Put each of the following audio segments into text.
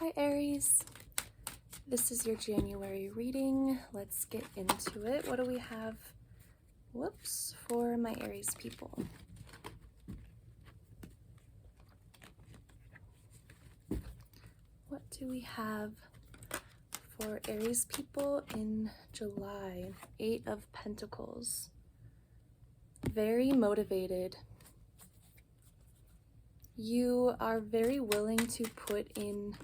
Hi Aries, this is your January reading. Let's get into it. What do we have, for my Aries people? What do we have for Aries people in July? 8 of Pentacles. Very motivated. You are very willing to put in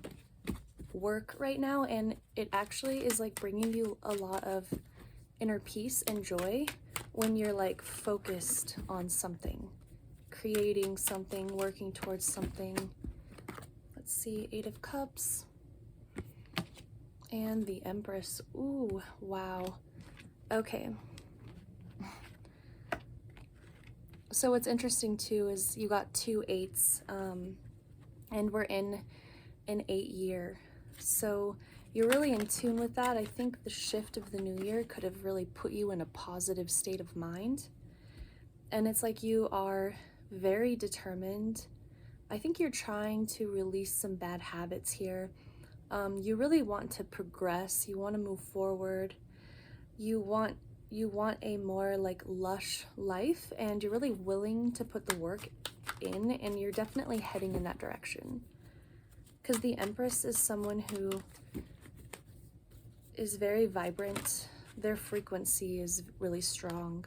work right now, and it actually is like bringing you a lot of inner peace and joy when you're like focused on something, creating something, working towards something. Let's see, 8 of Cups and the Empress. Ooh, wow. Okay. So what's interesting too is you got 2 8s, and we're in an 8 year. So you're really in tune with that. I think the shift of the new year could have really put you in a positive state of mind. And it's like you are very determined. I think you're trying to release some bad habits here. You really want to progress. You want to move forward. You want a more like lush life, and you're really willing to put the work in, and you're definitely heading in that direction. Because the Empress is someone who is very vibrant. Their frequency is really strong.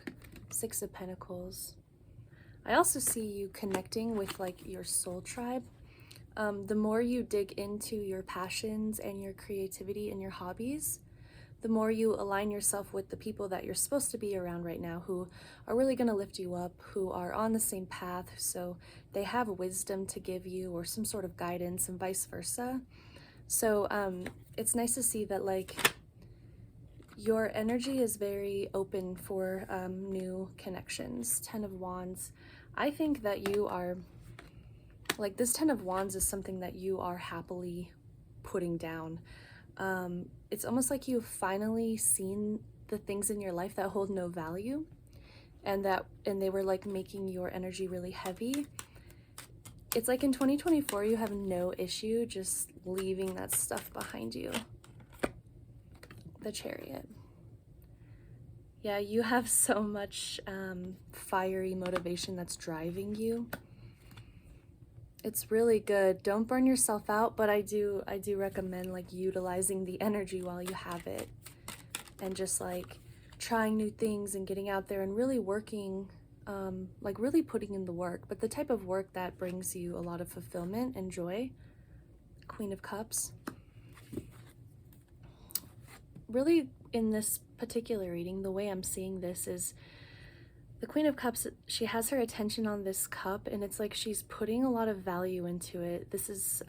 6 of Pentacles. I also see you connecting with like your soul tribe. The more you dig into your passions and your creativity and your hobbies, the more you align yourself with the people that you're supposed to be around right now, who are really going to lift you up, who are on the same path, so they have wisdom to give you or some sort of guidance, and vice versa. So it's nice to see that like your energy is very open for new connections. 10 of Wands. I think that you are like, this 10 of Wands is something that you are happily putting down. It's almost like you've finally seen the things in your life that hold no value, and they were like making your energy really heavy. It's like in 2024 you have no issue just leaving that stuff behind you. The Chariot. Yeah, you have so much fiery motivation that's driving you. It's really good. Don't burn yourself out, but I do recommend like utilizing the energy while you have it, and just like trying new things and getting out there and really working, like really putting in the work, but the type of work that brings you a lot of fulfillment and joy. Queen of Cups. Really, in this particular reading, the way I'm seeing this is the Queen of Cups, she has her attention on this cup, and it's like she's putting a lot of value into it. This is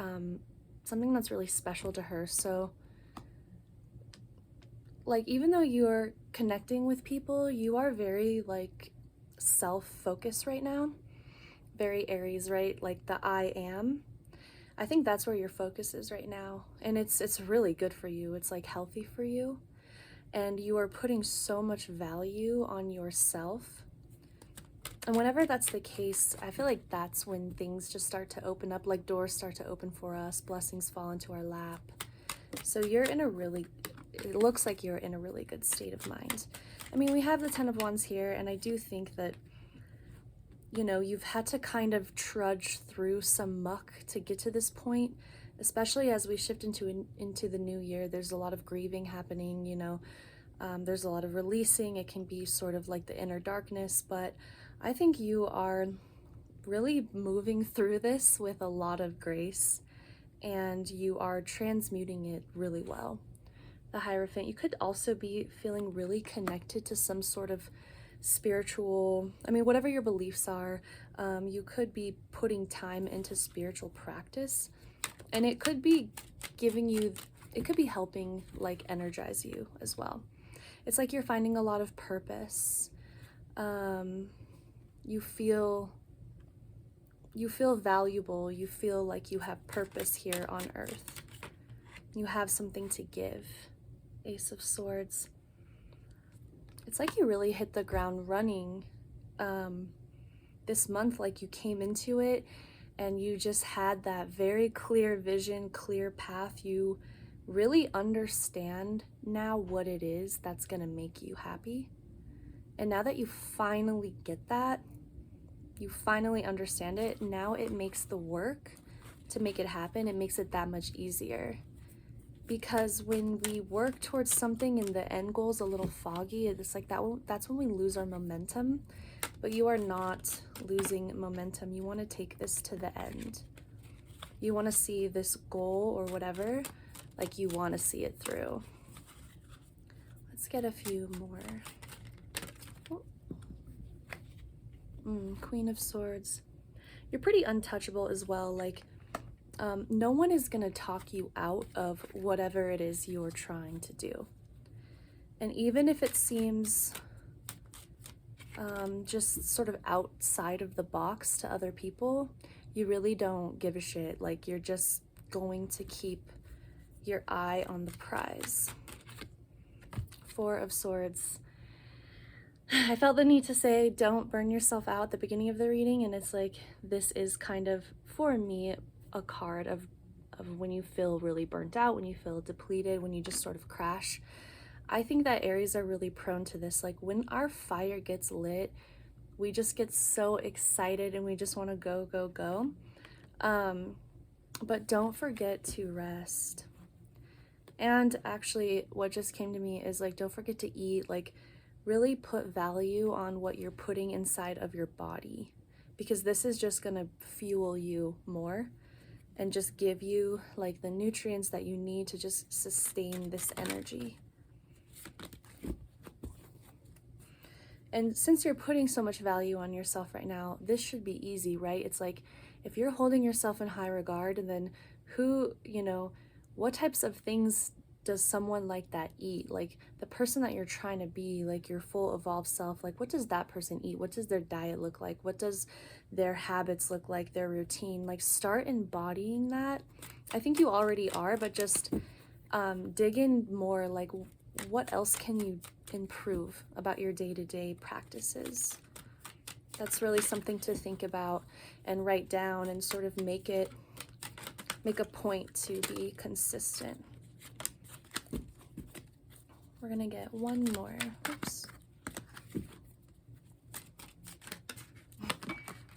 something that's really special to her. So like, even though you're connecting with people, you are very like self-focused right now. Very Aries, right? Like the I am. I think that's where your focus is right now, and it's really good for you. It's like healthy for you, and you are putting so much value on yourself. And whenever that's the case, I feel like that's when things just start to open up, like doors start to open for us, blessings fall into our lap. So you're in a really, it looks like you're in a really good state of mind. I mean, we have the 10 of Wands here, and I do think that, you know, you've had to kind of trudge through some muck to get to this point, especially as we shift into the new year. There's a lot of grieving happening, you know, there's a lot of releasing. It can be sort of like the inner darkness, but I think you are really moving through this with a lot of grace, and you are transmuting it really well. The Hierophant, you could also be feeling really connected to some sort of spiritual, I mean, whatever your beliefs are, you could be putting time into spiritual practice, and it could be giving you, it could be helping like energize you as well. It's like you're finding a lot of purpose. You feel valuable. You feel like you have purpose here on earth. You have something to give. Ace of Swords. It's like you really hit the ground running this month, like you came into it and you just had that very clear vision, clear path. You really understand now what it is that's gonna make you happy. And now that you finally get that, you finally understand it, now it makes the work to make it happen, it makes it that much easier. Because when we work towards something and the end goal is a little foggy, it's like that's when we lose our momentum. But you are not losing momentum. You want to take this to the end. You want to see this goal or whatever, like you want to see it through. Let's get a few more. Queen of Swords. You're pretty untouchable as well. Like, no one is going to talk you out of whatever it is you're trying to do. And even if it seems just sort of outside of the box to other people, you really don't give a shit. Like, you're just going to keep your eye on the prize. Four of Swords. I felt the need to say don't burn yourself out at the beginning of the reading, and it's like this is kind of, for me, a card of when you feel really burnt out, when you feel depleted, when you just sort of crash. I think that Aries are really prone to this. Like, when our fire gets lit, we just get so excited and we just want to go, go, go. But don't forget to rest. And actually, what just came to me is, like, don't forget to eat. Like, really put value on what you're putting inside of your body, because this is just going to fuel you more and just give you like the nutrients that you need to just sustain this energy. And since you're putting so much value on yourself right now, this should be easy, right? It's like, if you're holding yourself in high regard, and then who, you know, what types of things does someone like that eat? Like, the person that you're trying to be, like your full evolved self, like what does that person eat? What does their diet look like? What does their habits look like, their routine? Like, start embodying that. I think you already are, but just dig in more. Like, what else can you improve about your day-to-day practices? That's really something to think about and write down, and sort of make a point to be consistent. We're gonna get one more. Oops.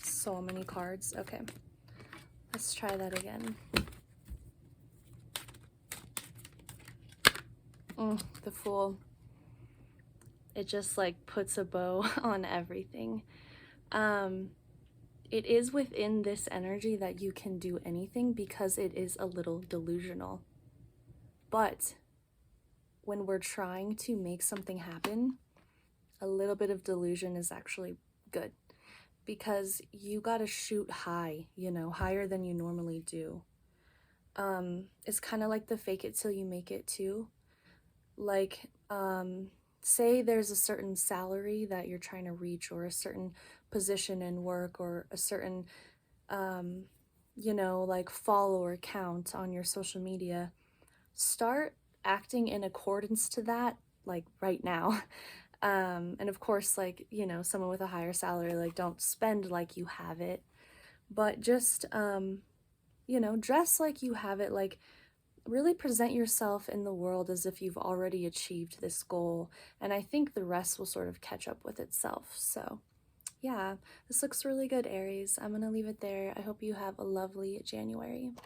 So many cards. Okay, let's try that again. The Fool. It just like puts a bow on everything. It is within this energy that you can do anything, because it is a little delusional. But when we're trying to make something happen, a little bit of delusion is actually good, because you gotta shoot high, you know, higher than you normally do. It's kind of like the fake it till you make it too. Like, say there's a certain salary that you're trying to reach, or a certain position in work, or a certain, you know, like follower count on your social media. Start acting in accordance to that, like right now. And of course, like, you know, someone with a higher salary, like, don't spend like you have it, but just, you know, dress like you have it. Like, really present yourself in the world as if you've already achieved this goal. And I think the rest will sort of catch up with itself. So yeah, this looks really good, Aries. I'm gonna leave it there. I hope you have a lovely January.